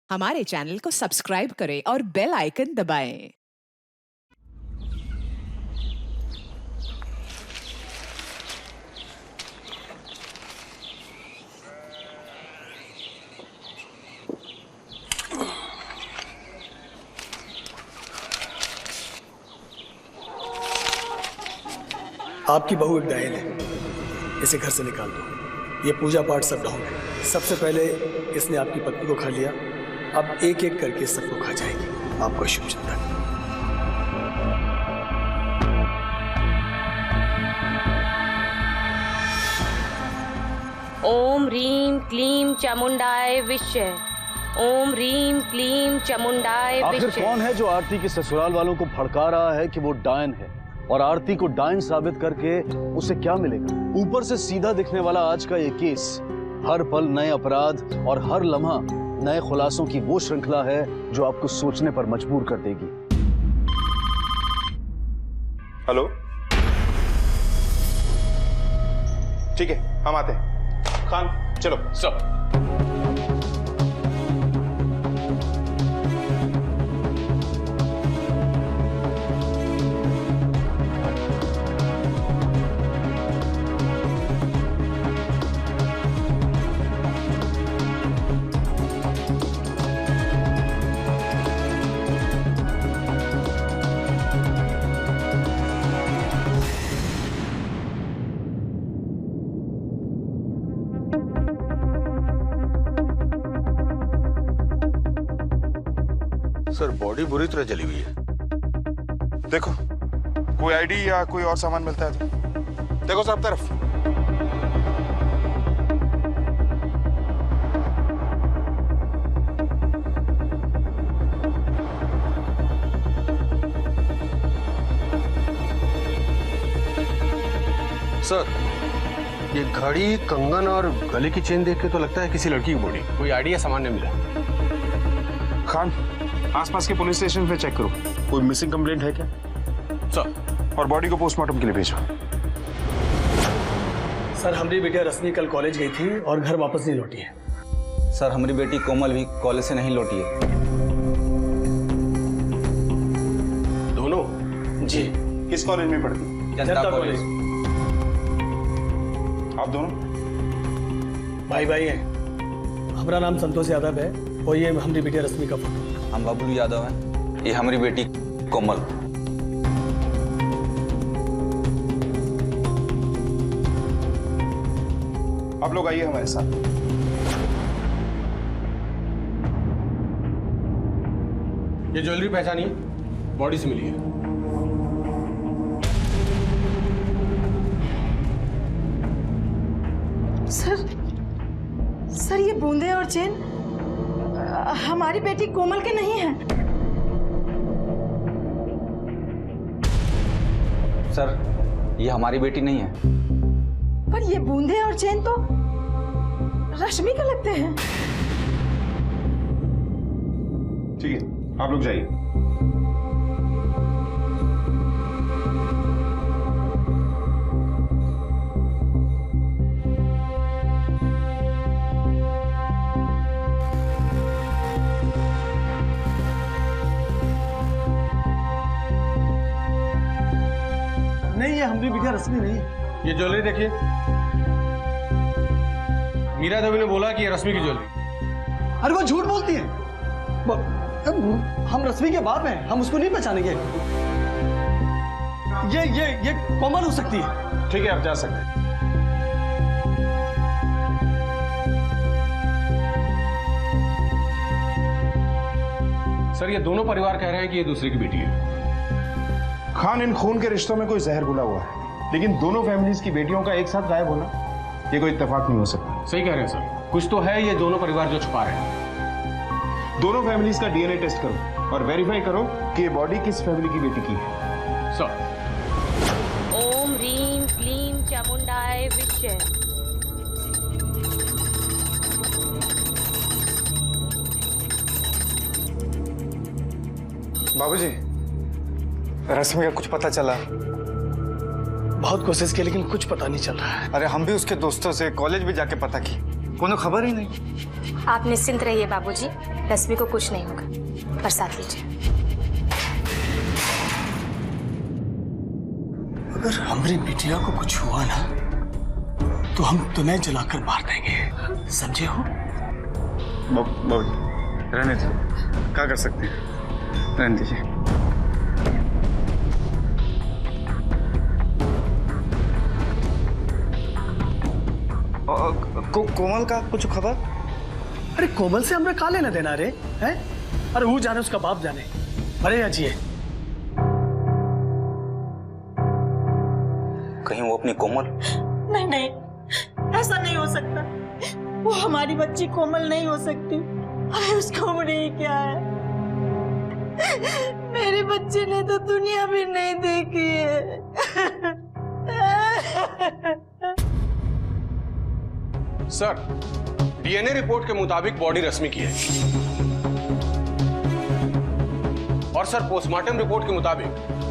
हमारे चैनल को सब्सक्राइब करें और बेल आइकन दबाएं। आपकी बहू एक डायन है, इसे घर से निकाल दो। ये पूजा पाठ सब ढोंग है। सबसे पहले इसने आपकी पत्नी को खा लिया, अब एक एक करके सबको खा जाएगी। आपको शुभ चिंतन। ओम ह्रीं क्लीं चामुंडाय विश्य। ओम ह्रीं क्लीं चामुंडाय आखिर विश्य। कौन है जो आरती के ससुराल वालों को भड़का रहा है कि वो डायन है, और आरती को डायन साबित करके उसे क्या मिलेगा? ऊपर से सीधा दिखने वाला आज का ये केस हर पल नए अपराध और हर लम्हा नए खुलासों की वो श्रृंखला है जो आपको सोचने पर मजबूर कर देगी। हेलो, ठीक है, हम आते हैं। खान चलो सब। सर, बॉडी बुरी तरह जली हुई है। देखो, कोई आईडी या कोई और सामान मिलता है तो देखो सब तरफ। सर, ये घड़ी, कंगन और गले की चेन देख के तो लगता है किसी लड़की की बॉडी। कोई आइडिया सामान नहीं मिला। खान, आसपास के पुलिस स्टेशन पे चेक करो, कोई मिसिंग कंप्लेंट है क्या? सर, और बॉडी को पोस्टमार्टम के लिए भेजो। सर, हमारी बेटिया रश्मि कल कॉलेज गई थी और घर वापस नहीं लौटी है। सर, हमारी बेटी कोमल भी कॉलेज से नहीं लौटी है। दोनों? जी, किस कॉलेज में पढ़ती? जनता कॉलेज। आप दोनों भाई भाई हैं। हमारा नाम संतोष यादव है और ये हमारी बेटिया रश्मि का फोटो। हम बबलू यादव हैं, ये हमारी बेटी कोमल। आप लोग आइए हमारे साथ। ये ज्वेलरी पहचानी, बॉडी से मिली है। सर ये बूंदे और चेन हमारी बेटी कोमल के नहीं हैं। सर, ये हमारी बेटी नहीं है। पर ये बूंदे और चेन तो रश्मि के लगते हैं। ठीक है, आप लोग जाइए। नहीं, ये हमारी बेटिया रश्मि नहीं है। ये ज्वेलरी देखिए, मीरा देवी ने बोला कि ये रश्मि की ज्वेलरी। अरे वो झूठ बोलती है। हम रश्मि के बाप हैं, हम उसको नहीं पहचानेंगे। ये कोमल हो सकती है। ठीक है, आप जा सकते हैं। सर, ये दोनों परिवार कह रहे हैं कि ये दूसरे की बेटी है। खान, इन खून के रिश्तों में कोई जहर घुला हुआ है, लेकिन दोनों फैमिलीज की बेटियों का एक साथ गायब होना, ये कोई इत्तेफाक नहीं हो सकता। सही कह रहे हैं सर, कुछ तो है ये दोनों परिवार जो छुपा रहे हैं। दोनों फैमिलीज का डीएनए टेस्ट करो और वेरीफाई करो कि ये बॉडी किस फैमिली की बेटी की है। सर, ओम ह्रीं क्लीं चामुंडाय विश्य। बाबूजी, रश्मि का कुछ पता चला? बहुत कोशिश की लेकिन कुछ पता नहीं चल रहा है। अरे हम भी उसके दोस्तों से कॉलेज भी जाके पता की, कोनो खबर ही नहीं। आप निश्चिंत रहिए बाबूजी, रश्मि को कुछ नहीं होगा। प्रसाद लीजिए। अगर हमारी बिटिया को कुछ हुआ ना तो हम तुम्हें जलाकर मार देंगे, समझे हो? रहने दीजिए, क्या कर सकते हैं, रहने दीजिए। कोमल का कुछ खबर? अरे कोमल से हमने का लेना देना रे, हैं? अरे वो जाने, उसका बाप जाने, मरे या जिए। कहीं वो अपनी कोमल? नहीं नहीं, ऐसा नहीं हो सकता। वो हमारी बच्ची कोमल नहीं हो सकती। अरे उसका उम्र ही क्या है? मेरे बच्चे ने तो दुनिया भी नहीं देखी है। सर, डीएनए रिपोर्ट के मुताबिक बॉडी रश्मि की है और सर पोस्टमार्टम रिपोर्ट के मुताबिक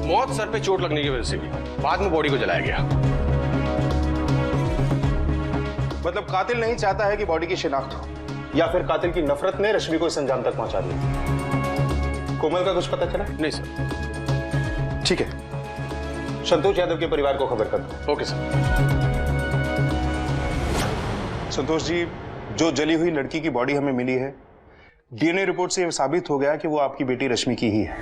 मौत सर पे चोट लगने की वजह से भी बाद में बॉडी को जलाया गया। मतलब कातिल नहीं चाहता है कि बॉडी की शिनाख्त हो, या फिर कातिल की नफरत ने रश्मि को इस अंजाम तक पहुंचा दिया। कोमल का कुछ पता चला? नहीं सर। ठीक है, संतोष यादव के परिवार को खबर कर दो। Okay sir. संतोष जी, जो जली हुई लड़की की बॉडी हमें मिली है, डीएनए रिपोर्ट से यह साबित हो गया कि वो आपकी बेटी रश्मि की ही है।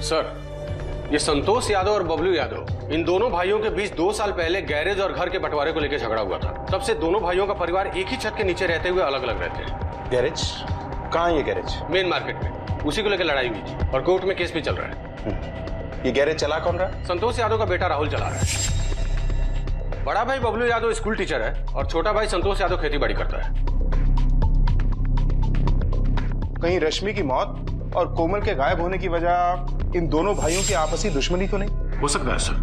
सर, ये संतोष यादव और बबलू यादव, इन दोनों भाइयों के बीच 2 साल पहले गैरेज और घर के बंटवारे को लेकर झगड़ा हुआ था। तब से दोनों भाइयों का परिवार एक ही छत के नीचे रहते हुए अलग अलग रहते हैं। गैरेज? कहाँ है ये गैरेज? मेन मार्केट में। उसी को लेकर लड़ाई हुई थी और कोर्ट में केस भी चल रहा है। ये गैरेज चला कौन रहा है? संतोष यादव का बेटा राहुल चला रहा है। बड़ा भाई बबलू यादव स्कूल टीचर है और छोटा भाई संतोष यादव खेती बाड़ी करता है। कहीं रश्मि की मौत और कोमल के गायब होने की वजह इन दोनों भाइयों की आपसी दुश्मनी तो नहीं? हो सकता है सर।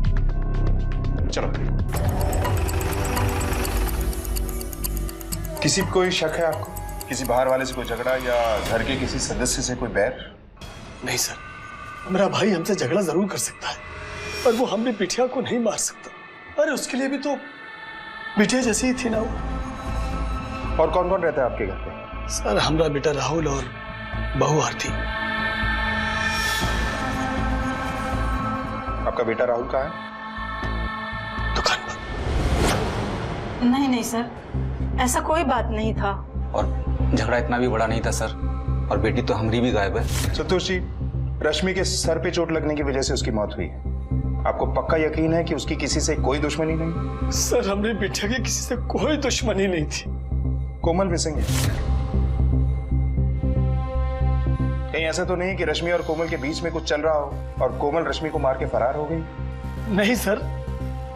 चलो, किसी पे कोई शक है आपको? किसी बाहर वाले से कोई झगड़ा या घर के किसी सदस्य से कोई बैर? नहीं सर, मेरा भाई हमसे झगड़ा जरूर कर सकता है, पर वो हमने बिटिया को नहीं मार सकता। अरे उसके लिए भी तो बिटिया जैसी ही थी ना वो। और कौन कौन रहता है आपके घर पे? सर, हमारा बेटा राहुल और बहू आरती। आपका बेटा राहुल कहाँ है? दुकान पर। नहीं नहीं सर, ऐसा कोई बात नहीं था। और झगड़ा इतना भी बड़ा नहीं था सर, और बेटी तो हमारी भी गायब है। संतोष जी, रश्मि के सर पे चोट लगने की वजह से उसकी मौत हुई है। आपको पक्का यकीन है कि उसकी किसी से कोई दुश्मनी नहीं? सर, हमारी बिटिया की किसी से कोई दुश्मनी नहीं थी। कोमल मिसिंग है। कहीं ऐसा तो नहीं कि रश्मि और कोमल के बीच में कुछ चल रहा हो और कोमल रश्मि को मार के फरार हो गई? नहीं सर,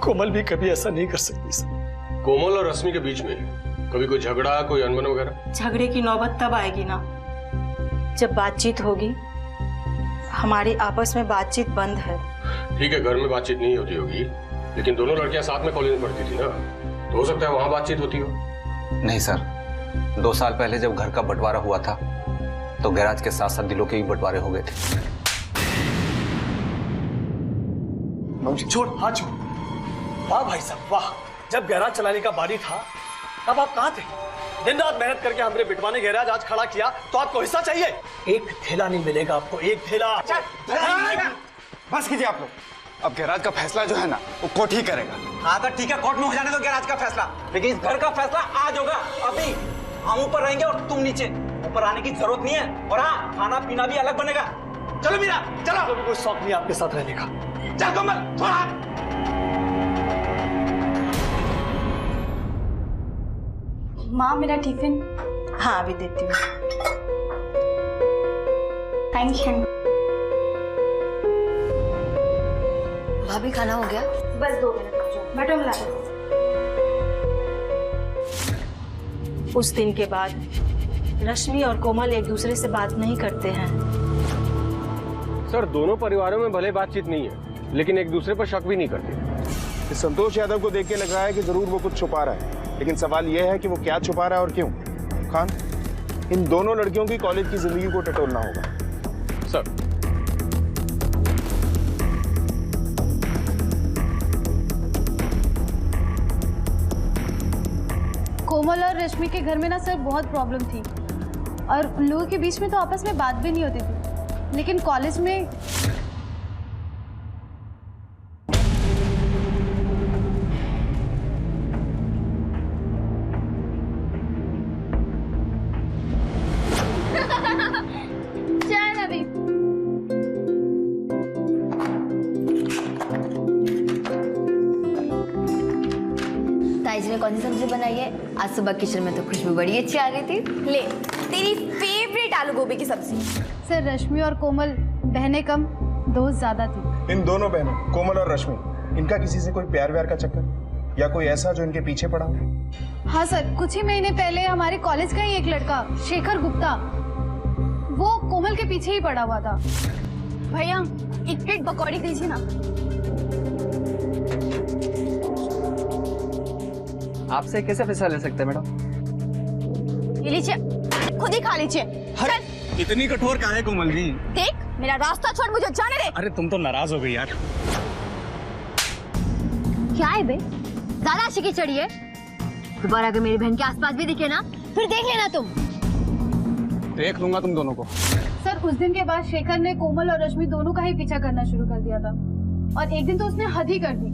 कोमल भी कभी ऐसा नहीं कर सकती सर। कोमल और रश्मि के बीच में कभी कोई झगड़ा, कोई अनबन वगैरह? झगड़े की नौबत तब आएगी ना जब बातचीत होगी। हमारी आपस में बातचीत बंद है। ठीक है, घर में बातचीत नहीं होती होगी, लेकिन दोनों लड़कियां साथ में कॉलेज में पढ़ती थी ना, तो हो सकता है वहां बातचीत होती हो। नहीं सर, 2 साल पहले जब घर का बंटवारा हुआ था तो गैराज के साथ साथ दिलों के भी बंटवारे हो गए थे। छोड़, हाँ छोड़। वाह भाई साहब वाह, जब गैराज चलाने का बारी था तब आप कहाँ थे? दिन रात मेहनत करके हमने बिटवाने गैराज आज खड़ा किया, तो आपको हिस्सा चाहिए? एक थैला नहीं मिलेगा आपको, एक थैला। बस कीजिए आप लोग। अब गैराज का फैसला जो है ना वो कोर्ट ही करेगा। हाँ तो ठीक है, कोर्ट में हो जाने दो गैराज का फैसला, लेकिन इस घर का फैसला आज होगा। अभी हम ऊपर रहेंगे और तुम नीचे। ऊपर आने की जरूरत नहीं है, और हाँ, खाना पीना भी अलग बनेगा। चलो मीरा, चलो। तो कोई शौक नहीं आपके साथ रहने का। चल कोमल, थोड़ा। माँ, मेरा टिफिन। हाँ, अभी देती हूँ। Thank you. भाभी, खाना हो गया? बस 2 मिनट, मैडम ला रही हूँ। उस दिन के बाद रश्मि और कोमल एक दूसरे से बात नहीं करते हैं। सर, दोनों परिवारों में भले बातचीत नहीं है, लेकिन एक दूसरे पर शक भी नहीं करते। संतोष यादव को देख के लग रहा है कि जरूर वो कुछ छुपा रहा है। लेकिन सवाल यह है कि वो क्या छुपा रहा है और क्यों। खान, इन दोनों लड़कियों की कॉलेज की जिंदगी को टटोलना होगा। सर, कोमल और रश्मि के घर में ना सर बहुत प्रॉब्लम थी और उन लोगों के बीच में तो आपस में बात भी नहीं होती थी, लेकिन कॉलेज में चाय ना भी। ताईजी ने कौन सी सब्जी बनाई है? आज सुबह किचन में तो खुशबू बड़ी अच्छी आ रही थी। ले तेरी फेवरेट आलू गोभी की सब्जी। सर रश्मि और कोमल बहनें कम दोस्त ज्यादा थी। इन दोनों बहनों कोमल और रश्मि, इनका किसी से कोई प्यार व्यार का चक्कर या कोई ऐसा जो इनके पीछे पड़ा? हाँ सर, कुछ ही महीने पहले हमारे कॉलेज का ही एक लड़का शेखर गुप्ता, वो कोमल के पीछे ही पड़ा हुआ था। भैया एक प्लेट पकौड़ी दीजिए ना। आपसे कैसे पैसा ले सकते हैं मैडम? ये लीजिए, खुद ही खा लीजिए। इतनी कठोर काहे कोमल जी? देख मेरा रास्ता छोड़, मुझे जाने दे। अरे तुम तो नाराज हो गई यार। क्या है बे, ज्यादा शिकी चढ़ी है? दोबारा अगर मेरी बहन के आसपास भी दिखे ना, फिर देख लेना तुम। देख लूंगा तुम दोनों को। सर उस दिन के बाद शेखर ने कोमल और रश्मि दोनों का ही पीछा करना शुरू कर दिया था और एक दिन तो उसने हद ही कर दी।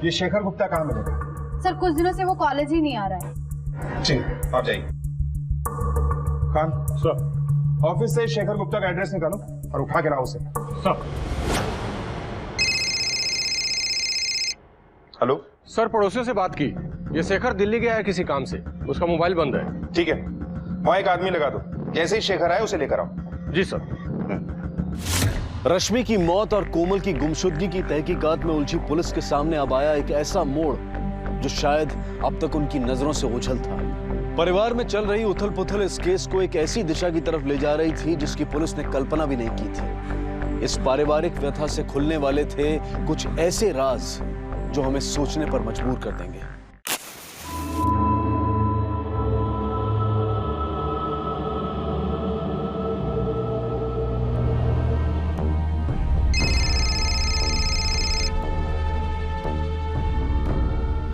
ये शेखर गुप्ता कहाँ मिलेगा? सर कुछ दिनों से वो कॉलेज ही नहीं आ रहा है। जी, आप जाइए। खान सर, ऑफिस से शेखर गुप्ता का एड्रेस निकालो और उठा के लाओ उसे। सर। हेलो सर, पड़ोसियों से बात की, ये शेखर दिल्ली गया है किसी काम से, उसका मोबाइल बंद है। ठीक है, वहां एक आदमी लगा दो, जैसे ही शेखर आए उसे लेकर आओ। जी सर। रश्मि की मौत और कोमल की गुमशुदगी की तहकीकात में उलझी पुलिस के सामने अब आया एक ऐसा मोड़ जो शायद अब तक उनकी नजरों से ओझल था। परिवार में चल रही उथल पुथल इस केस को एक ऐसी दिशा की तरफ ले जा रही थी जिसकी पुलिस ने कल्पना भी नहीं की थी। इस पारिवारिक व्यथा से खुलने वाले थे कुछ ऐसे राज जो हमें सोचने पर मजबूर कर देंगे।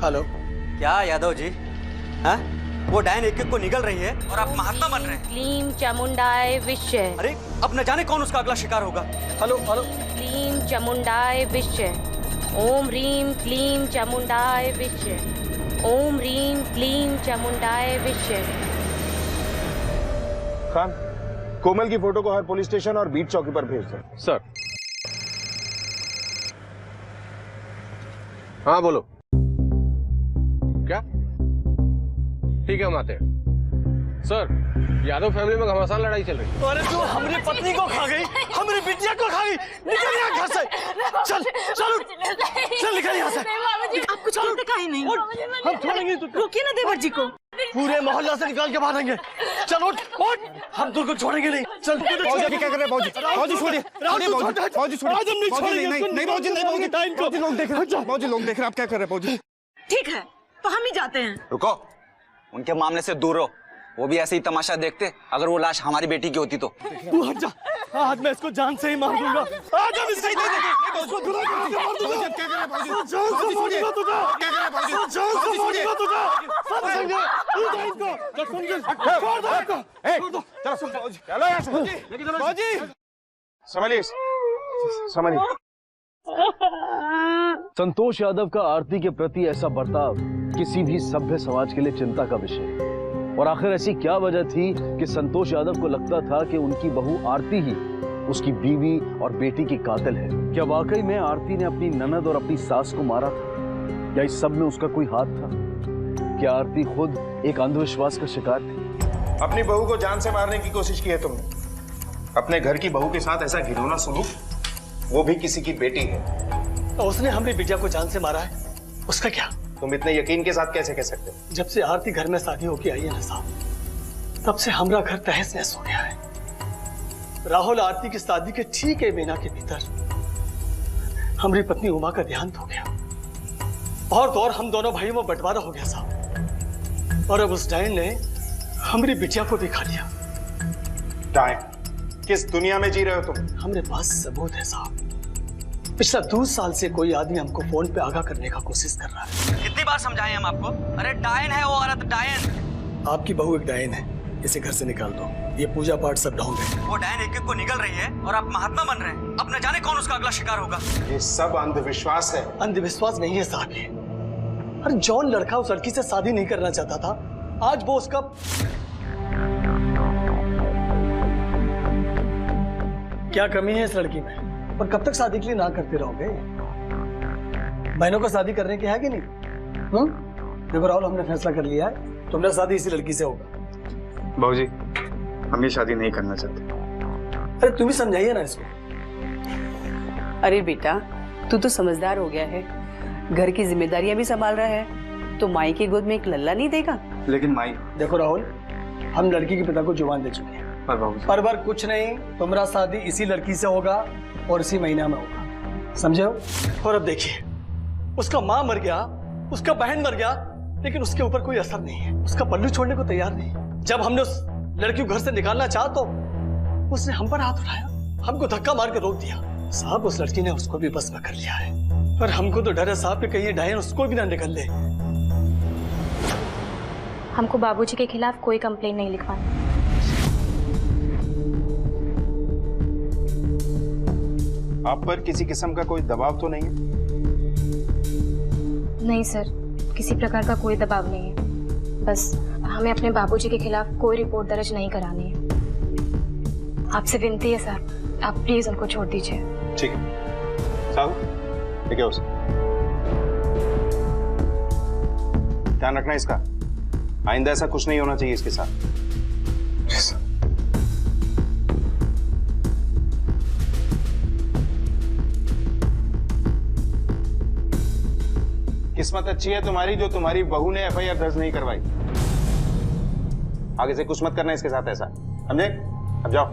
हेलो, क्या यादव जी? हाँ? वो डायन एक एक को निकल रही है और आप महात्मा बन रहे हैं। क्लीम चामुंडाय विश्व। अरे अब न जाने कौन उसका अगला शिकार होगा। Hello hello. क्लीम चामुंडाय विश्व। ओम ह्रीम क्लीम चामुंडाय विश्व। ओम ह्रीम क्लीम चामुंडाय विश्व। खान, कोमल की फोटो को हर पुलिस स्टेशन और बीट चौकी पर भेज दो। सर। हाँ बोलो। क्या? ठीक है, हम आते हैं। सर, यादव फैमिली में घमासान लड़ाई चल रही है। अरे तू हमारी पत्नी को खा गई, हमारी बिटिया को खा गई। निकल यहाँ घर से। चल चल चल निकल यहाँ से। आपको छोड़ते काहे नहीं? हम छोड़ेंगे तो रोकिए ना देवर जी को। पूरे मोहल्ला से निकाल के मारेंगे। चल उठ उठ, हम तुमको छोड़ेंगे नहीं। चल बाबूजी क्या कर रहे हैं? बाबूजी छोड़िए, बाबूजी छोड़िए। नहीं बाबूजी, लोग देख रहे हैं। बाबूजी लोग देख रहे हैं, आप क्या कर रहे हैं बाबूजी? ठीक है, तो हम ही जाते हैं। रुको, उनके मामले से दूर रहो। वो भी ऐसे ही तमाशा देखते अगर वो लाश हमारी बेटी की होती तो। तू हट जा, आज मैं इसको जान से ही मार दूंगा। आज हम इसको जान से मारूंगा तुझे। जान से मारूंगा तुझे। सब समझे? तू जा इसको। छोड़ दो इसको। चलो यहाँ से। बाबूजी संभालिए, संभालिए। संतोष यादव का आरती के प्रति ऐसा बर्ताव किसी भी सभ्य समाज के लिए चिंता का विषय है। और आखिर ऐसी क्या वजह थी कि संतोष यादव को लगता था कि उनकी बहू आरती ही उसकी बीवी और बेटी की कातिल है? क्या वाकई में आरती ने अपनी ननद और अपनी सास को मारा था या इस सब में उसका कोई हाथ था? क्या आरती खुद एक अंधविश्वास का शिकार थी? अपनी बहू को जान से मारने की कोशिश की है तुमने। अपने घर की बहू के साथ ऐसा घिनौना सलूक, वो भी किसी की बेटी है। तो उसने हमारी बिटिया को जान से मारा है, उसका क्या? तुम इतने यकीन के साथ कैसे कह सकते हो? जब से आरती घर में शादी होके आई है ना साहब, तब से हमारा घर तहस नहस हो गया है। राहुल आरती की शादी के ठीक 1 महीना के भीतर हमारी पत्नी उमा का देहांत हो गया, और तो और हम दोनों भाइयों में बंटवारा हो गया साहब। और अब उस डायन ने हमारी बिटिया को भी खा लिया। डायन? किस दुनिया में जी रहे हो तुम? हमारे पास सबूत है साहब। पिछला 2 साल से कोई आदमी हमको फोन पे आगाह करने का कोशिश कर रहा है। कितनी बार समझाएं हम आपको? अरे डायन है वो औरत, डायन। आपकी बहू एक डायन है, इसे घर से निकाल दो। ये पूजा पाठ सब ढोंग है। वो डायन एक एक को निकल रही है और आप महात्मा बन रहे हैं। अब न जाने कौन उसका अगला शिकार होगा। ये सब अंधविश्वास है। अंधविश्वास नहीं है साहब ये। अरे जॉन लड़का उस लड़की से शादी नहीं करना चाहता था, आज वो उसका क्या कमी है इस लड़की में? और कब तक शादी के लिए ना करते रहोगे? बहनों को शादी करने की है कि नहीं? देखो राहुल, हमने फैसला कर लिया है, तुम्हारा शादी इसी लड़की से होगा। बाबूजी, हम ये शादी नहीं करना चाहते। अरे तुम ही समझाइए ना इसको। अरे बेटा, तू तो समझदार हो गया है, घर की जिम्मेदारियां भी संभाल रहा है, तो माई की गोद में एक लल्ला नहीं देगा? लेकिन माई। देखो राहुल, हम लड़की के पिता को जुबान दे चुके हैं। पर कुछ नहीं, तुम्हारा शादी इसी लड़की से होगा और इसी महीना में होगा, समझे हो? और अब देखिए, उसका माँ मर गया, उसका बहन मर गया, लेकिन उसके ऊपर कोई असर नहीं है। उसका पल्लू छोड़ने को तैयार नहीं। जब हमने उस लड़की को घर से निकालना चाहा तो उसने हम पर हाथ उठाया, हमको धक्का मार के रोक दिया। साहब, उस लड़की ने उसको भी बस में कर लिया है। पर हमको तो डर है साहब कि कहीं डायन उसको भी ना निकल ले। हमको बाबूजी के खिलाफ कोई कंप्लेन नहीं लिखवानी। आप पर किसी किस्म का कोई दबाव तो नहीं है? नहीं सर, किसी प्रकार का कोई दबाव नहीं है। बस हमें अपने बाबूजी के खिलाफ कोई रिपोर्ट दर्ज नहीं करानी है। आपसे विनती है सर, आप प्लीज उनको छोड़ दीजिए। ठीक है साहब, ठीक है उसे ध्यान रखना इसका। आइंदा ऐसा कुछ नहीं होना चाहिए इसके साथ। किस्मत अच्छी है तुम्हारी जो तुम्हारी बहू ने एफआईआर दर्ज नहीं करवाई। आगे से कुछ मत करना इसके साथ ऐसा, समझे? अब जाओ,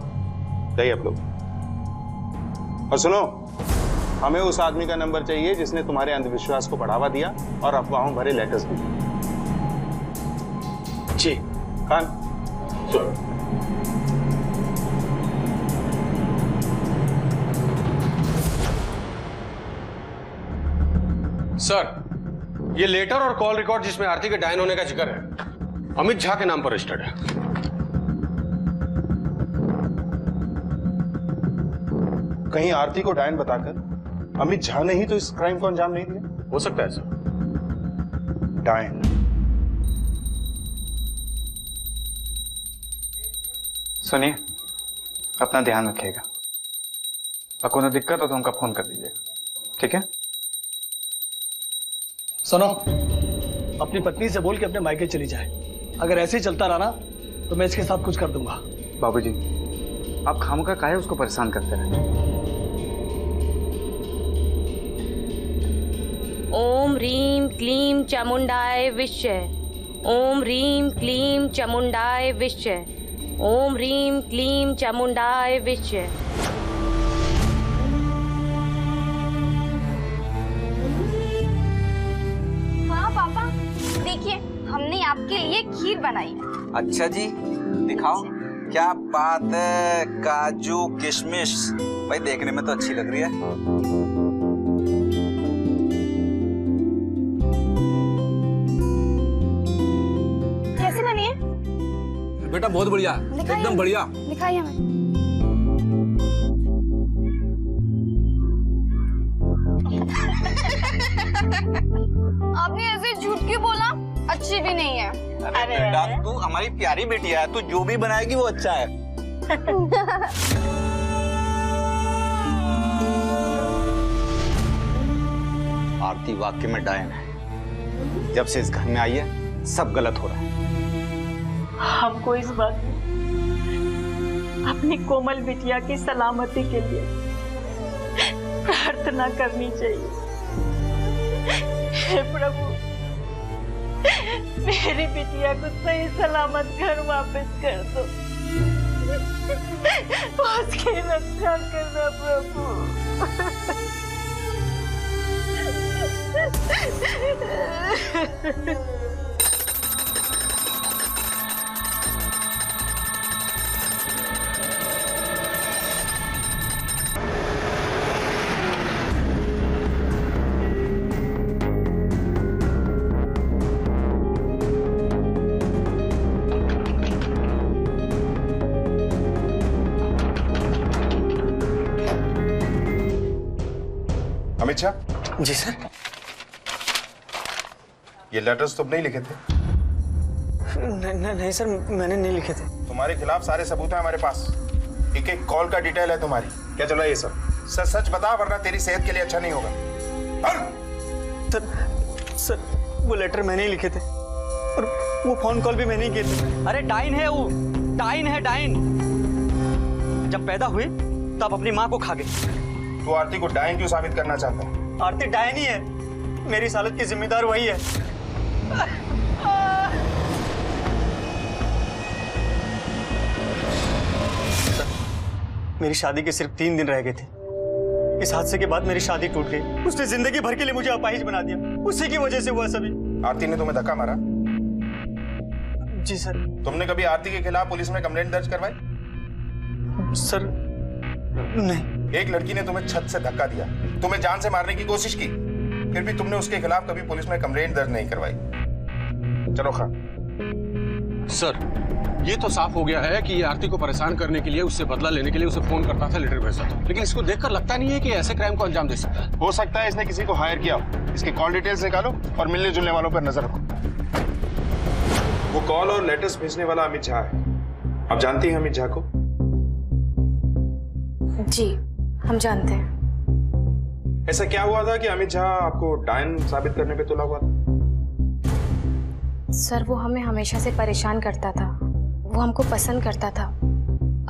जाइए आप लोग। और सुनो, हमें उस आदमी का नंबर चाहिए जिसने तुम्हारे अंधविश्वास को बढ़ावा दिया और अफवाहों भरे लेटर्स भी। जी खान, चलो। सर, ये लेटर और कॉल रिकॉर्ड जिसमें आरती के डायन होने का जिक्र है, अमित झा के नाम पर रजिस्टर्ड है। कहीं आरती को डायन बताकर अमित झा ने ही तो इस क्राइम को अंजाम नहीं दिया? हो सकता है सर। डायन। सुनिए, अपना ध्यान रखिएगा और कोई दिक्कत हो तो हमका फोन कर दीजिए, ठीक है? सुनो, अपनी पत्नी से बोल के अपने मायके चली जाए। अगर ऐसे ही चलता रहा ना तो मैं इसके साथ कुछ कर दूंगा। बाबूजी, आप खामखा काहे उसको परेशान करते रहे? ओम ह्रीम क्लीम चामुंडाय विश्चे। ओम ह्रीम क्लीम चामुंडाय विश्चे। ओम ह्रीम क्लीम चामुंडाय विश्चे। हाँ पापा, देखिए हमने आपके लिए खीर बनाई है। अच्छा जी, दिखाओ। क्या बात है, काजू किशमिश, भाई देखने में तो अच्छी लग रही है। कैसे बनी है? बेटा बहुत बढ़िया, एकदम बढ़िया। दिखाइए हमें। आपने ऐसे झूठ क्यों बोला? अच्छी भी नहीं है। अरे बेटा, तू हमारी प्यारी बेटिया है, तू जो भी बनाएगी वो अच्छा है। आरती वाकई में डायन है। जब से इस घर में आई है सब गलत हो रहा है। हमको इस बात में अपनी कोमल बिटिया की सलामती के लिए प्रार्थना करनी चाहिए। हे प्रभु, मेरी बिटिया को सही सलामत घर वापस कर दो, उसकी रक्षा करना प्रभु। अमित शाह। जी सर। ये लेटर्स तुम नहीं लिखे थे? नहीं सर, मैंने नहीं लिखे थे। तुम्हारे खिलाफ सारे सबूत हैं हमारे पास। एक एक कॉल का डिटेल है तुम्हारी। क्या चल रहा है ये सब? सच सच बता, वरना तेरी सेहत के लिए अच्छा नहीं होगा। सर वो लेटर मैंने ही लिखे थे और वो फोन कॉल भी मैंने ही किए थे। अरे डाइन है वो, डाइन है डाइन। जब पैदा हुए तब अपनी माँ को खा गए। तू आरती को डाइन क्यों साबित करना चाहता है? आरती डाइन ही है, मेरी इस हालत की जिम्मेदार वही है। मेरी शादी के सिर्फ 3 दिन रह गए थे। इस हादसे के बाद मेरी शादी टूट गई। उसने जिंदगी भर के लिए मुझे अपाहिज बना दिया। उसी की वजह से हुआ सभी। आरती ने तुम्हें धक्का मारा? जी सर। तुमने कभी आरती के खिलाफ पुलिस में कंप्लेंट दर्ज करवाई? सर नहीं। एक लड़की ने तुम्हें छत से धक्का दिया, तुम्हें जान से मारने की कोशिश की, फिर भी तुमने उसके खिलाफ कभी पुलिस में कंप्लेंट दर्ज नहीं करवाई। चलो खान। सर, ये तो साफ हो गया है कि ये आरती को परेशान करने के लिए, उससे बदला लेने के लिए उसे फोन करता था, लेटर भेजता था। लेकिन इसको देखकर लगता नहीं है कि ऐसे क्राइम को अंजाम दे सकता है। हो सकता है इसने किसी को हायर किया हो। इसके कॉल डिटेल्स निकालो और मिलने जुलने वालों पर नजर रखो। वो कॉल और लेटर्स भेजने वाला अमित झा है। आप जानती हैं अमित झा को? जी, हम जानते हैं। ऐसा क्या हुआ था कि अमित झा आपको डायन साबित करने पे तुला हुआ था? सर, वो हमें हमेशा से परेशान करता था। वो हमको पसंद करता था,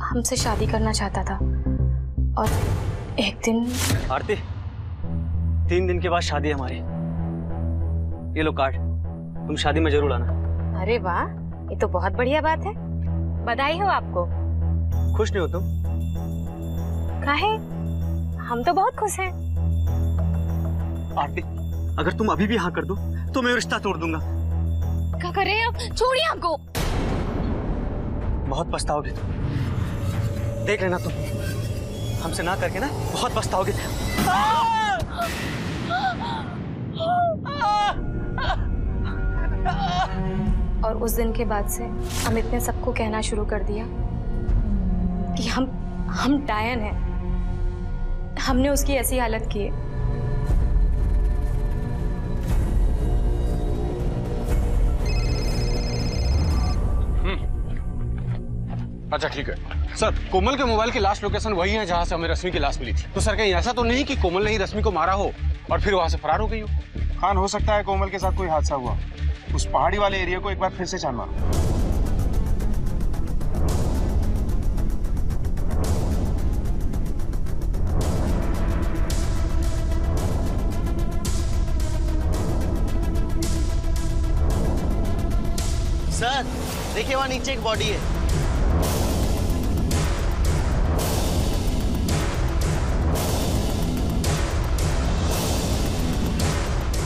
हमसे शादी करना चाहता था। और एक दिन आरती, 3 दिन के बाद शादी है हमारी। ये लो कार्ड, तुम शादी में जरूर आना। अरे वाह, ये तो बहुत बढ़िया बात है। बधाई हो आपको। खुश नहीं हो तुम? काहे? हम तो बहुत खुश हैं। आरती, अगर तुम अभी भी हाँ कर दो तो मैं रिश्ता तोड़ दूंगा। क्या कर रहे हैं आप? छोड़िए हमको। बहुत पछताओगे तुम, देख लेना तुम। हमसे ना करके ना बहुत पछताओगे। और उस दिन के बाद से अमित ने सबको कहना शुरू कर दिया कि हम डायन हैं। हमने उसकी ऐसी हालत की है। अच्छा ठीक है सर, कोमल के मोबाइल की लास्ट लोकेशन वही है जहां से हमें रश्मि की लाश मिली थी। तो सर कहीं ऐसा तो नहीं कि कोमल ने ही रश्मि को मारा हो और फिर वहां से फरार हो गई हो? खान, हो सकता है कोमल के साथ कोई हादसा हुआ। उस पहाड़ी वाले एरिया को एक बार फिर से छान मारो। सर देखिए, वहां नीचे एक बॉडी है।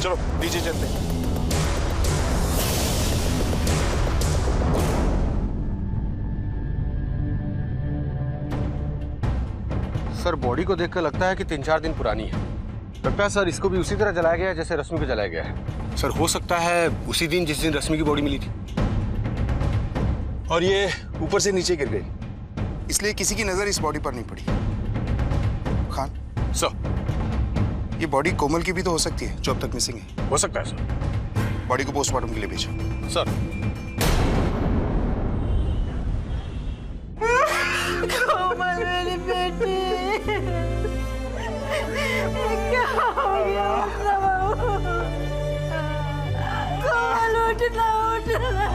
चलो नीचे चलते हैं। सर बॉडी को देखकर लगता है कि 3-4 दिन पुरानी है। लगता है सर इसको भी उसी तरह जलाया गया है जैसे रश्मि को जलाया गया है। सर हो सकता है उसी दिन जिस दिन रश्मि की बॉडी मिली थी। और ये ऊपर से नीचे गिर गई, इसलिए किसी की नजर इस बॉडी पर नहीं पड़ी। खान सर, ये बॉडी कोमल की भी तो हो सकती है जो अब तक मिसिंग है। हो सकता है सर। बॉडी को पोस्टमार्टम के लिए भेजो। सर कोमल मेरी बेटी, क्या हो गया? कोमल उठना उठना।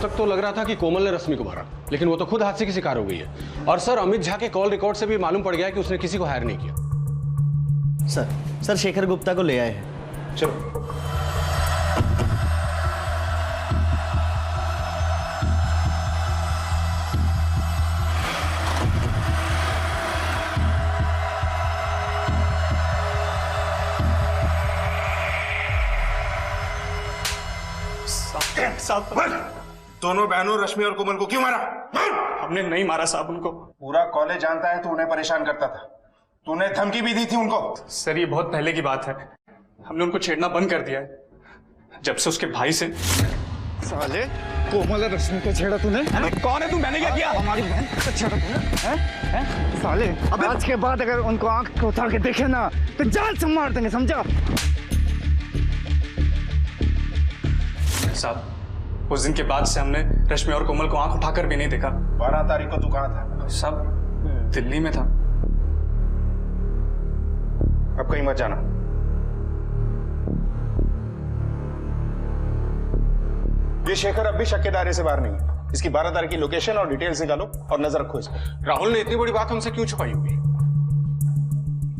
तक तो लग रहा था कि कोमल ने रश्मि को मारा, लेकिन वो तो खुद हादसे की शिकार हो गई है। और सर, अमित झा के कॉल रिकॉर्ड से भी मालूम पड़ गया कि उसने किसी को हायर नहीं किया। सर शेखर गुप्ता को ले आए हैं। चलो। दोनों बहनों रश्मि और कोमल को क्यों मारा? हमने नहीं मारा साहब उनको। पूरा कॉलेज जानता है तू उन्हें परेशान करता था, तूने धमकी भी दी थी उनको। सर ये बहुत पहले की बात है, हमने उनको छेड़ना बंद कर दिया है जब से उसके भाई से। साले कोमल और रश्मि को छेड़ा तूने? कौन है तू? मैंने क्या किया? हमारी बहन को छेड़ा तूने? साले अब आज के बाद अगर उनको आंख को उठा के देखे ना तो जान से मार देंगे, समझा? साहब उस दिन के बाद से हमने रश्मि और कोमल को आंख उठाकर भी नहीं देखा। 12 तारीख को तू कहाँ था? साहब दिल्ली में था। अब कहीं मत जाना। ये शेखर अब भी शक के दायरे से बाहर नहीं है। इसकी 12 तारीख की लोकेशन और डिटेल्स निकालो और नजर रखो इस पर। राहुल ने इतनी बड़ी बात हमसे क्यों छुपाई हुई?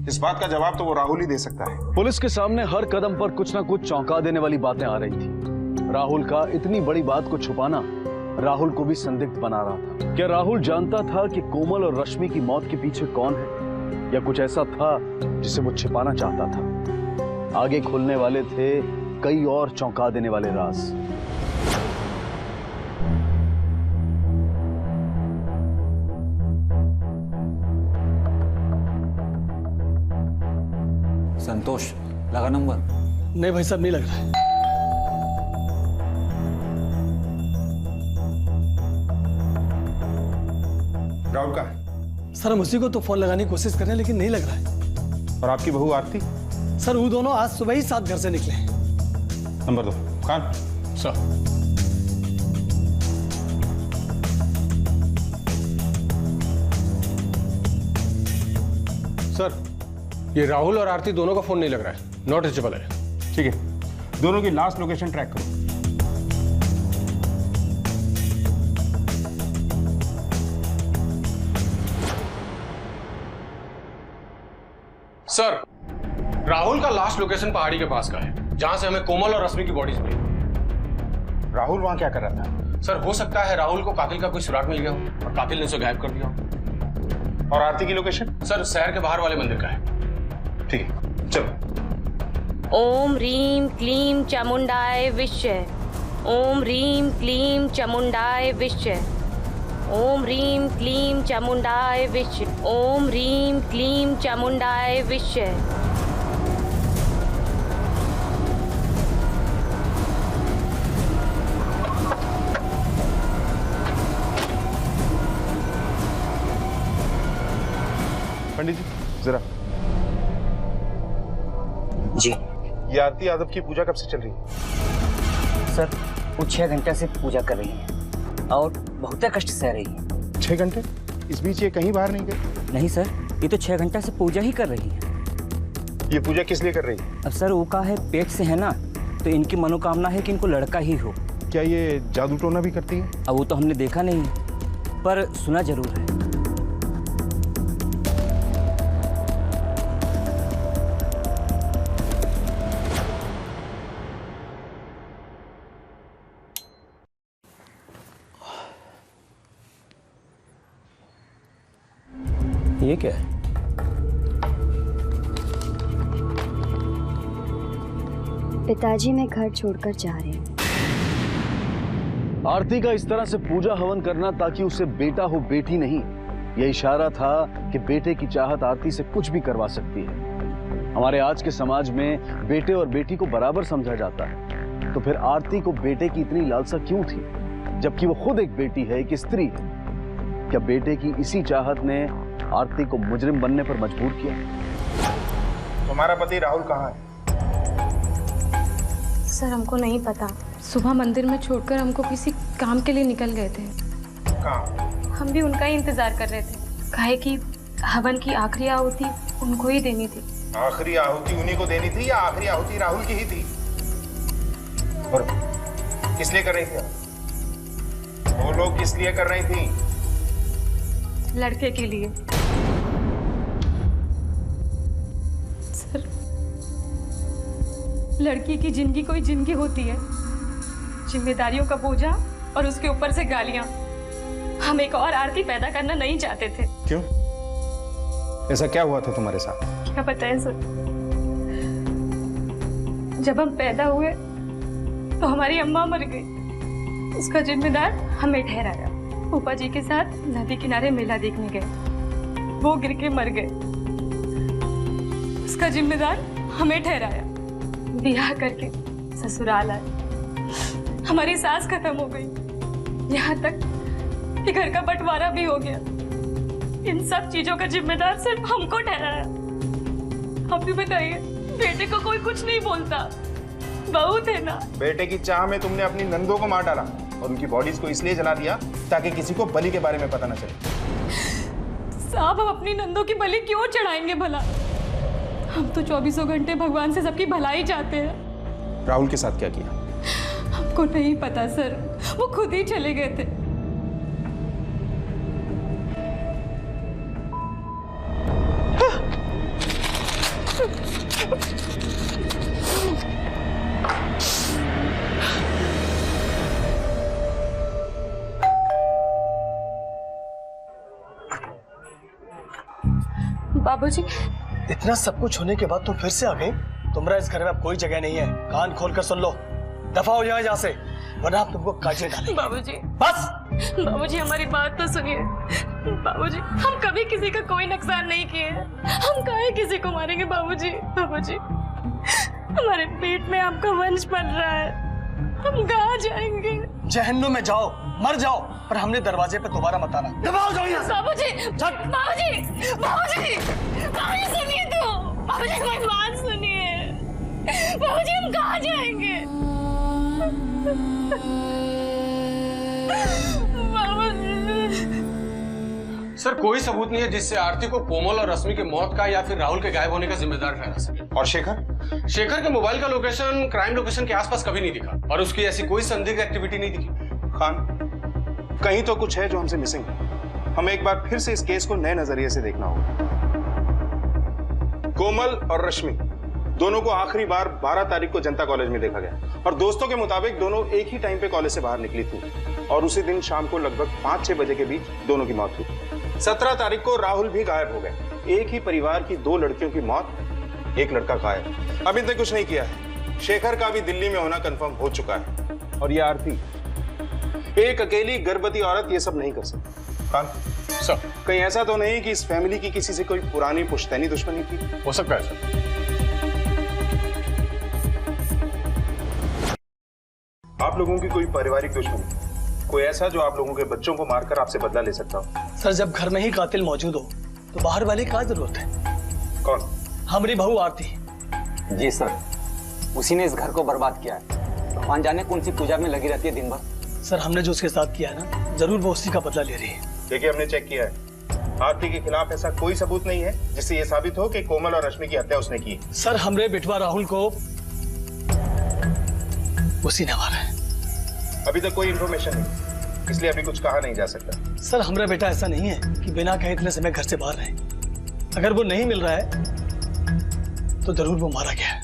इस बात का जवाब तो वो राहुल ही दे सकता है। पुलिस के सामने हर कदम पर कुछ ना कुछ चौंका देने वाली बातें आ रही थी। राहुल का इतनी बड़ी बात को छुपाना राहुल को भी संदिग्ध बना रहा था। क्या राहुल जानता था कि कोमल और रश्मि की मौत के पीछे कौन है, या कुछ ऐसा था जिसे वो छिपाना चाहता था? आगे खुलने वाले थे कई और चौंका देने वाले राज। संतोष लगा नंबर? नहीं भाई साहब, नहीं लग रहा है। राहुल का? सर हम उसी को तो फोन लगाने की कोशिश कर रहे हैं लेकिन नहीं लग रहा है। और आपकी बहू आरती? सर वो दोनों आज सुबह ही साथ घर से निकले हैं। नंबर 2 खान। सर सर, ये राहुल और आरती दोनों का फोन नहीं लग रहा है, नॉट रीचेबल है। ठीक है, दोनों की लास्ट लोकेशन ट्रैक करो। सर, राहुल का लास्ट लोकेशन पहाड़ी के पास का है, जहां से हमें कोमल और रश्मि की बॉडीज मिली। राहुल वहां क्या कर रहा था? सर हो सकता है राहुल को कातिल का कोई सुराग मिल गया हो और कातिल ने उसे गायब कर दिया हो। और आरती की लोकेशन? सर शहर के बाहर वाले मंदिर का है। ठीक है, चलो। ओम रीम क्लीम चामुंडाय विश्य। ओम रीम क्लीम चामुंडाय विश्य। ओम रीम क्लीम चामुंडाय विश्य। ओम रीम क्लीम चामुंडाय विश्य। पंडित जी जरा। जी। ये आरती यादव की पूजा कब से चल रही है? सर वो 6 घंटे से पूजा कर रही है और बहुत कष्ट सह रही है। 6 घंटे? इस बीच ये कहीं बाहर नहीं गई? नहीं सर, ये तो 6 घंटे से पूजा ही कर रही है। ये पूजा किस लिए कर रही है? अब सर वो का है पेट से है ना, तो इनकी मनोकामना है कि इनको लड़का ही हो। क्या ये जादू टोना भी करती है? अब वो तो हमने देखा नहीं, पर सुना जरूर है। ये क्या है? पिताजी मैं घर छोड़कर जा रहे हैं। आरती का इस तरह से पूजा हवन करना ताकि उसे बेटा हो, बेटी नहीं, यह इशारा था कि बेटे की चाहत आरती से कुछ भी करवा सकती है। हमारे आज के समाज में बेटे और बेटी को बराबर समझा जाता है, तो फिर आरती को बेटे की इतनी लालसा क्यों थी, जबकि वो खुद एक बेटी है, एक स्त्री है? क्या बेटे की इसी चाहत ने आरती को मुजरिम बनने पर मजबूर किया? तुम्हारा पति राहुल कहाँ है? सर हमको नहीं पता, सुबह मंदिर में छोड़कर हमको किसी काम के लिए निकल गए थे। कहाँ? हम भी उनका ही इंतजार कर रहे थे, काहे कि हवन की आखिरी आहुति उनको ही देनी थी। आखिरी आहुति उन्हीं को देनी थी या आखिरी आहुति राहुल की ही थी? और किस लिए कर रही थी? वो लोग किस लिए कर रही थी? लड़के के लिए। सर, लड़की की जिंदगी कोई जिंदगी होती है, जिम्मेदारियों का बोझा और उसके ऊपर से गालियां। हम एक और आरती पैदा करना नहीं चाहते थे। क्यों? ऐसा क्या हुआ था तुम्हारे साथ? क्या बताएं सर, जब हम पैदा हुए तो हमारी अम्मा मर गई। उसका जिम्मेदार हमें ठहराया। फूफा जी के साथ नदी किनारे मेला देखने गए, वो गिर के मर गए। उसका जिम्मेदार हमें ठहराया। ब्याह करके ससुराल आए, हमारी सास खत्म हो गई, यहाँ तक कि घर का बंटवारा भी हो गया। इन सब चीजों का जिम्मेदार सिर्फ हमको ठहराया। आप भी बताइए, बेटे को कोई कुछ नहीं बोलता, बहू थे ना। बेटे की चाह में तुमने अपनी नंदों को मार डाला और उनकी बॉडीज को इसलिए जला दिया ताकि किसी को बलि के बारे में पता न चले। साहब, हम अपनी नंदों की बलि क्यों चढ़ाएंगे भला? हम तो 24 घंटे भगवान से सबकी भलाई चाहते हैं। राहुल के साथ क्या किया? हमको नहीं पता सर, वो खुद ही चले गए थे। बाबूजी, इतना सब कुछ होने के बाद तुम फिर से आ गई? तुम्हारा इस घर में अब कोई जगह नहीं है। कान खोलकर सुन लो, दफा हो जाए यहाँ से, वरना आप तुमको काजे डालेंगे। बाबूजी बस। बाबूजी, हमारी बात तो सुनिए। बाबूजी, हम कभी किसी का कोई नुकसान नहीं किए, हम काहे किसी को मारेंगे? बाबूजी, बाबूजी, हमारे पेट में आपका वंश पल रहा है, हम कहाँ जाएंगे? जहन्नुम में जाओ, मर जाओ, पर हमने दरवाजे पे दोबारा मत आना। दबाओ जाओ यहाँ से। बाबूजी, बाबूजी, बाबूजी, बाबूजी सुनिए तो, बाबूजी हमारी बात सुनिए। बाबूजी, हम कहाँ जाएंगे? सर, कोई सबूत नहीं है जिससे आरती को कोमल और रश्मि के मौत का या फिर राहुल के गायब होने का जिम्मेदार ठहरा सके। और शेखर? शेखर के मोबाइल का लोकेशन क्राइम लोकेशन के आसपास कभी नहीं दिखा और उसकी ऐसी कोई संदिग्ध एक्टिविटी नहीं दिखी। खान, कहीं तो कुछ है जो हमसे मिसिंग है। हमें एक बार फिर से इस केस को नए नजरिए से देखना होगा। कोमल और रश्मि दोनों को आखिरी बार 12 तारीख को जनता कॉलेज में देखा गया और दोस्तों के मुताबिक दोनों एक ही टाइम पे कॉलेज से बाहर निकली थी और उसी दिन शाम को लगभग 5-6 बजे के बीच दोनों की मौत हुई। 17 तारीख को राहुल भी गायब हो गए। एक ही परिवार की 2 लड़कियों की मौत, एक लड़का गायब। अभी तक कुछ नहीं किया है। शेखर का भी दिल्ली में होना कंफर्म हो चुका है और ये आरती, एक अकेली गर्भवती औरत ये सब नहीं कर सकती। खान सर, कहीं ऐसा तो नहीं कि इस फैमिली की किसी से कोई पुरानी पुश्तैनी दुश्मनी थी? हो सकता है सर। आप लोगों की कोई पारिवारिक दुश्मनी, कोई ऐसा जो आप लोगों के बच्चों को मारकर आपसे बदला ले सकता हो? सर, जब घर में ही कातिल मौजूद हो तो बाहर वाले की क्या जरूरत है? कौन? हमारी बहू आरती। जी सर, उसी ने इस घर को बर्बाद किया है। भगवान जाने कौन सी पूजा में लगी रहती है दिन भर। सर, हमने जो उसके साथ किया है ना, जरूर वो उसी का बदला ले रही है। देखिए, हमने चेक किया है, आरती के खिलाफ ऐसा कोई सबूत नहीं है जिससे ये साबित हो कि कोमल और रश्मि की हत्या उसने की। सर, हमरे बिटवा राहुल को उसी ने मारा है। अभी तक कोई इंफॉर्मेशन नहीं, इसलिए अभी कुछ कहा नहीं जा सकता। सर, हमारा बेटा ऐसा नहीं है कि बिना कहे इतने समय घर से बाहर रहे। अगर वो नहीं मिल रहा है तो जरूर वो मारा गया है।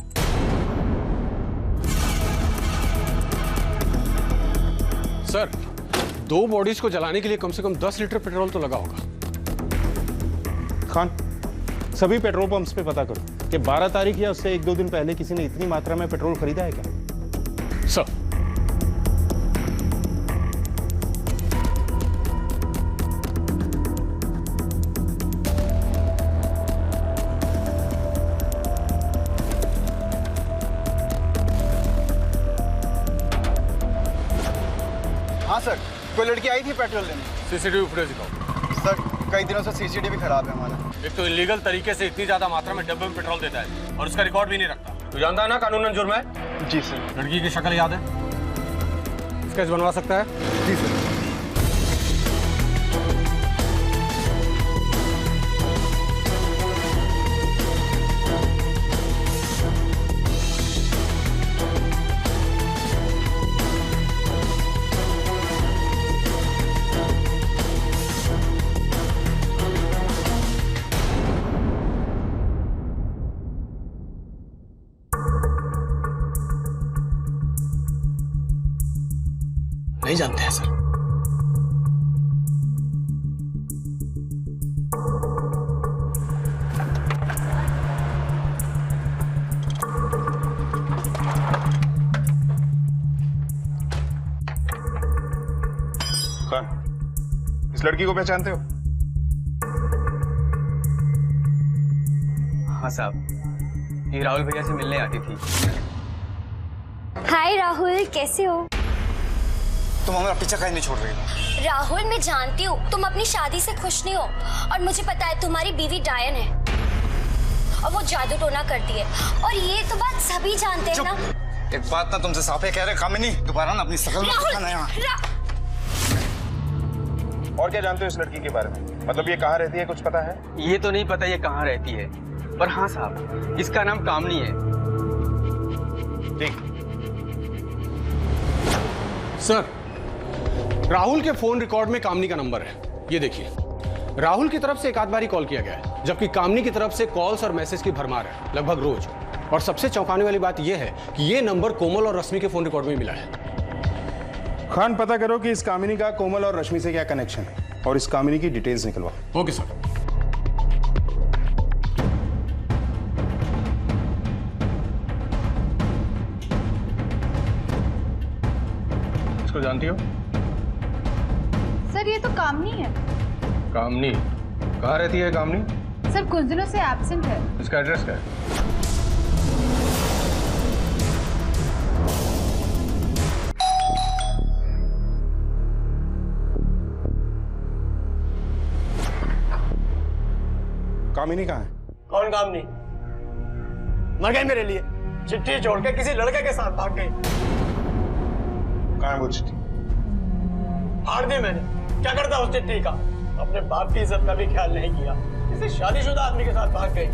सर, 2 बॉडीज को जलाने के लिए कम से कम 10 लीटर पेट्रोल तो लगा होगा। खान, सभी पेट्रोल पंप्स पे पता करो कि 12 तारीख या उससे 1-2 दिन पहले किसी ने इतनी मात्रा में पेट्रोल खरीदा है क्या? सर। हाँ सर, कोई लड़की आई थी पेट्रोल लेने। सीसीटीवी फुटेज दिखाओ। सर, कई दिनों से सीसीटीवी खराब है हमारा। एक तो इलीगल तरीके से इतनी ज्यादा मात्रा में डब्बे में पेट्रोल देता है और उसका रिकॉर्ड भी नहीं रखता। तू जानता है ना कानूनन जुर्म है? जी सर। लड़की की शक्ल याद है? स्केच बनवा सकता है? जी सर। नहीं जानते हैं सर। खान, इस लड़की को पहचानते हो? हाँ साहब, ये राहुल भैया से मिलने आती थी। हाय राहुल, कैसे हो? तुम हमारा पीछा काहे नहीं छोड़ रही हो? राहुल, मैं जानती हूँ तुम अपनी शादी से खुश नहीं हो, और मुझे पता है तुम्हारी बीवी डायन है और वो जादू टोना करती है, और ये तो बात सभी जानते हैं ना। एक बात ना तुमसे साफ है कह रहे कामिनी, दोबारा ना अपनी शकल में दिखाना यहाँ। और क्या जानते हो इस लड़की के बारे में? मतलब ये कहाँ रहती है, कुछ पता है? ये तो नहीं पता ये कहाँ रहती है, पर हाँ साहब, इसका नाम कामनी है। ठीक। सर, राहुल के फोन रिकॉर्ड में कामनी का नंबर है, ये देखिए। राहुल की तरफ से एक आध बार ही कॉल किया गया है, जबकि कामनी की तरफ से कॉल्स और मैसेज की भरमार है, लगभग रोज। और सबसे चौंकाने वाली बात यह है कि ये नंबर कोमल और रश्मि के फोन रिकॉर्ड में मिला है। खान, पता करो कि इस कामिनी का कोमल और रश्मि से क्या कनेक्शन है, और इस कामिनी की डिटेल्स निकलवाओ। Okay sir. इसको जानती हो? सर, ये तो कामनी है। कामनी? कहाँ रहती है कामनी? सर, कुछ दिनों से एब्सेंट है। इसका एड्रेस क्या है? कामिनी कहाँ है? कौन कामनी? मर गई मेरे लिए, चिट्ठी छोड़ के किसी लड़के के साथ भाग गई। कहाँ है वो चिट्ठी? फाड़ दी मैंने। क्या करता उस चिट्ठी का? अपने बाप की इज्जत का भी ख्याल नहीं किया, किसी शादीशुदा आदमी के साथ भाग गई,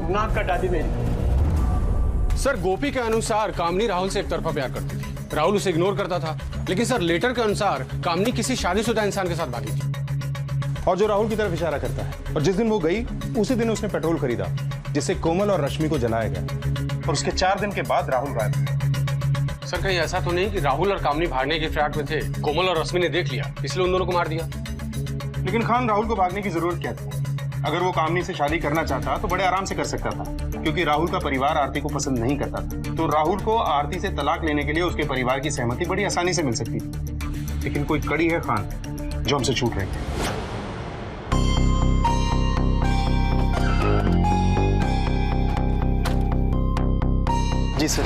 नाक कटा दी मेरी। सर, गोपी के अनुसार कामनी राहुल से एक तरफा प्यार करती थी, राहुल उसे इग्नोर करता था। लेकिन सर, लेटर के अनुसार कामनी किसी शादीशुदा इंसान के साथ भागी थी, और जो राहुल की तरफ इशारा करता है। और जिस दिन वो गई उसी दिन उसने पेट्रोल खरीदा, जिससे कोमल और रश्मि को जलाया गया, और उसके 4 दिन के बाद राहुल गायब। सर, कहीं ऐसा तो नहीं कि राहुल और कामनी भागने की फिराक में थे, कोमल और रश्मि ने देख लिया इसलिए उन दोनों को मार दिया? लेकिन खान, राहुल को भागने की जरूरत क्या थी? अगर वो कामनी से शादी करना चाहता तो बड़े आराम से कर सकता था, क्योंकि राहुल का परिवार आरती को पसंद नहीं करता था। तो राहुल को आरती से तलाक लेने के लिए उसके परिवार की सहमति बड़ी आसानी से मिल सकती थी। लेकिन कोई कड़ी है खान जो हमसे छूट रही थी। जी सर।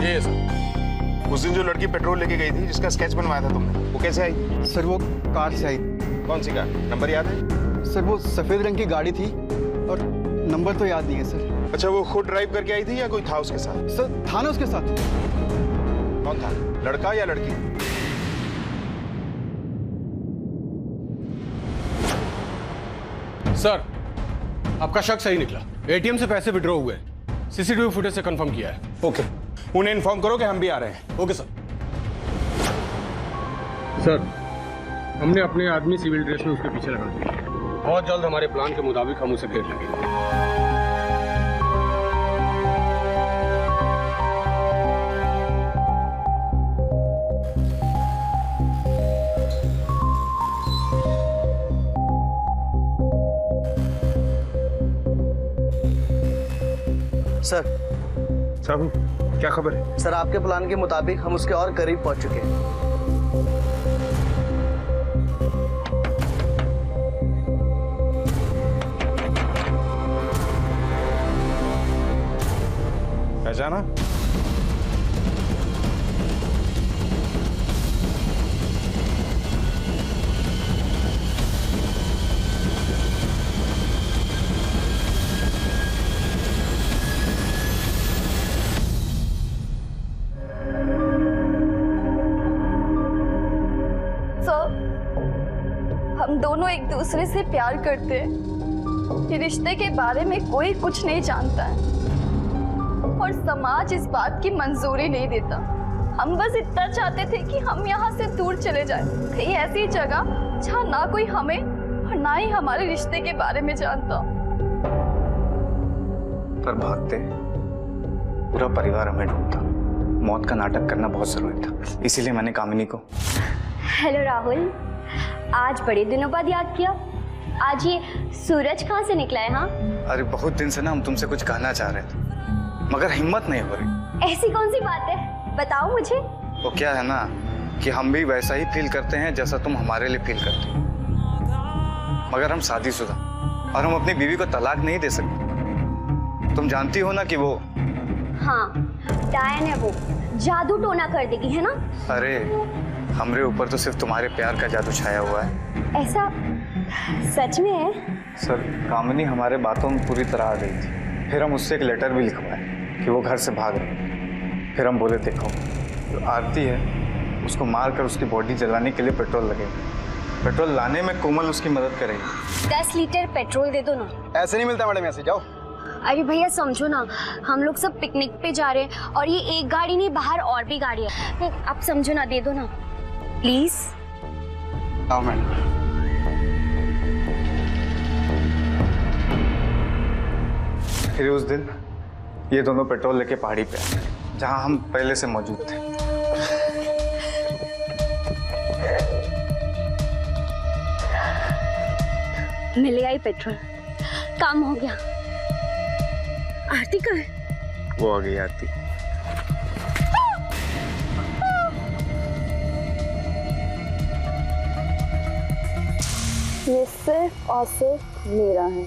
ये सर, उस दिन जो लड़की पेट्रोल लेके गई थी, जिसका स्केच बनवाया था तुमने, वो कैसे आई? सर, वो कार से आई। कौन सी कार? नंबर याद है? सर, वो सफेद रंग की गाड़ी थी और नंबर तो याद नहीं है सर। अच्छा, वो खुद ड्राइव करके आई थी या कोई था उसके साथ? सर, था ना उसके साथ। कौन था, लड़का या लड़की? सर, आपका शक सही निकला। एटीएम से पैसे विड्रॉ हुए, सीसीटीवी फुटेज से कंफर्म किया है। ओके, उन्हें इन्फॉर्म करो कि हम भी आ रहे हैं। Okay sir. सर, हमने अपने आदमी सिविल ड्रेस में उसके पीछे लगा दिए। बहुत जल्द हमारे प्लान के मुताबिक हम उसे घेर लेंगे। सर। साहब, क्या खबर है? सर, आपके प्लान के मुताबिक हम उसके और करीब पहुंच चुके हैं। पहचाना? हम दोनों एक दूसरे से प्यार करते हैं। ये रिश्ते के बारे में कोई कुछ नहीं जानता है और समाज इस बात की मंजूरी नहीं देता। हम बस इतना चाहते थे कि हम यहाँ से दूर चले जाएं, कहीं ऐसी जगह जहाँ ना कोई हमें और ना ही हमारे रिश्ते के बारे में जानता। पर भागते पूरा परिवार हमें ढूंढता। मौत का नाटक करना बहुत जरूरी था, इसीलिए मैंने कामिनी को हेलो राहुल, आज बड़े दिनों बाद याद किया। आज ये सूरज कहाँ से निकला है? हाँ, अरे बहुत दिन से ना हम तुमसे कुछ कहना चाह रहे थे, मगर हिम्मत नहीं हो रही। ऐसी कौन सी बात है, बताओ मुझे। वो क्या है ना कि हम भी वैसा ही फील करते हैं जैसा तुम हमारे लिए फील करते हो, मगर हम शादीशुदा और हम अपनी बीवी को तलाक नहीं दे सकते। तुम जानती हो ना कि वो हाँ, डायन है, वो जादू टोना कर देगी, है ना? अरे हमरे ऊपर तो सिर्फ तुम्हारे प्यार का जादू छाया हुआ है। ऐसा सच में है? सर, कामिनी हमारे बातों में पूरी तरह आ गई थी। फिर हम उससे एक लेटर भी लिखवाए कि वो घर से भाग रही। फिर हम बोले देखो, जो आरती है उसको मार कर उसकी बॉडी जलाने के लिए पेट्रोल लगेगा। पेट्रोल लाने में कोमल उसकी मदद करेगी। 10 लीटर पेट्रोल दे दो ना। ऐसे नहीं मिलता मैडम, ऐसे जाओ। अरे भैया समझो ना, हम लोग सब पिकनिक पे जा रहे हैं और ये एक गाड़ी नहीं, बाहर और भी गाड़ी है। आप समझो ना, दे दो ना प्लीज। आओ मैडम। फिर उस दिन ये दोनों पेट्रोल लेके पहाड़ी पे आए जहां हम पहले से मौजूद थे। मिल गया ही पेट्रोल, काम हो गया। आरती कहाँ है? वो आ गई आरती। ये सिर्फ और सिर्फ मेरा है।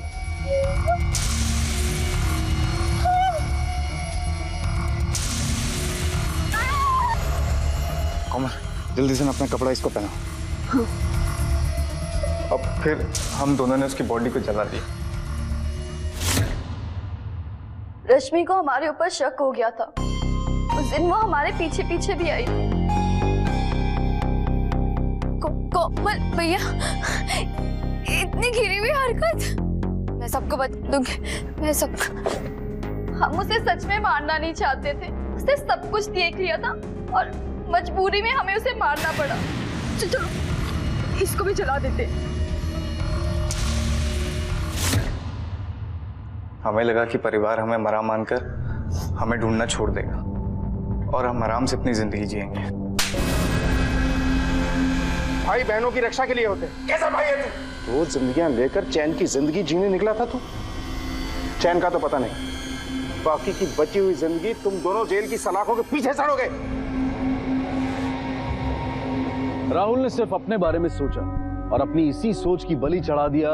कोमल, जल्दी से अपना कपड़ा इसको पहनाओ। हाँ। अब फिर हम दोनों ने उसकी बॉडी को जला दिया। रश्मि को हमारे ऊपर शक हो गया था। उस दिन वो हमारे पीछे पीछे भी आई। कोमल भैया, इतनी घिरी हुई हरकत मैं सबको बता दूंगी। मैं सबको। हम उसे सच में मारना नहीं चाहते थे, उसने सब कुछ देख लिया था और मजबूरी में हमें उसे मारना पड़ा। चलो इसको भी जला देते। हमें लगा कि परिवार हमें मरा मानकर हमें ढूंढना छोड़ देगा और हम आराम से अपनी जिंदगी जिएंगे। भाई बहनों की रक्षा के लिए होते। कैसा भाई है तू? 2 जिंदगियां लेकर चैन की जिंदगी जीने निकला था तू। चैन का तो पता नहीं, बाकी की बची हुई जिंदगी तुम दोनों जेल की सलाखों के पीछे सड़ोगे। राहुल ने सिर्फ अपने बारे में सोचा और अपनी इसी सोच की बलि चढ़ा दिया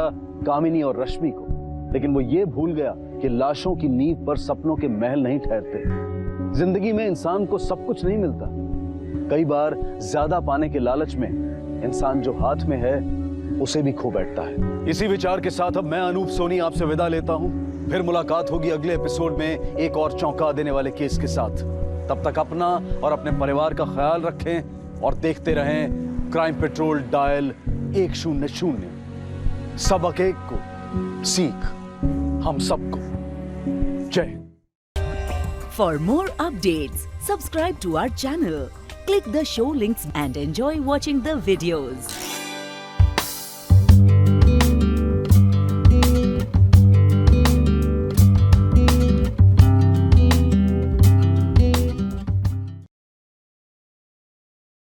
कामिनी और रश्मि को। लेकिन वो ये भूल गया कि लाशों की नींव पर सपनों के महल नहीं ठहरते। जिंदगी में इंसान को सब कुछ नहीं मिलता। कई बार ज्यादा पाने के लालच में इंसान जो हाथ में है उसे भी खो बैठता है। इसी विचार के साथ अब मैं अनूप सोनी आपसे विदा लेता हूं। फिर मुलाकात होगी अगले एपिसोड में एक और चौंका देने वाले केस के साथ। तब तक अपना और अपने परिवार का ख्याल रखें और देखते रहें क्राइम पेट्रोल डायल 100। सबक एक को सीख हम सबको। जय। For more updates, subscribe to our channel, click the show links and enjoy watching the videos.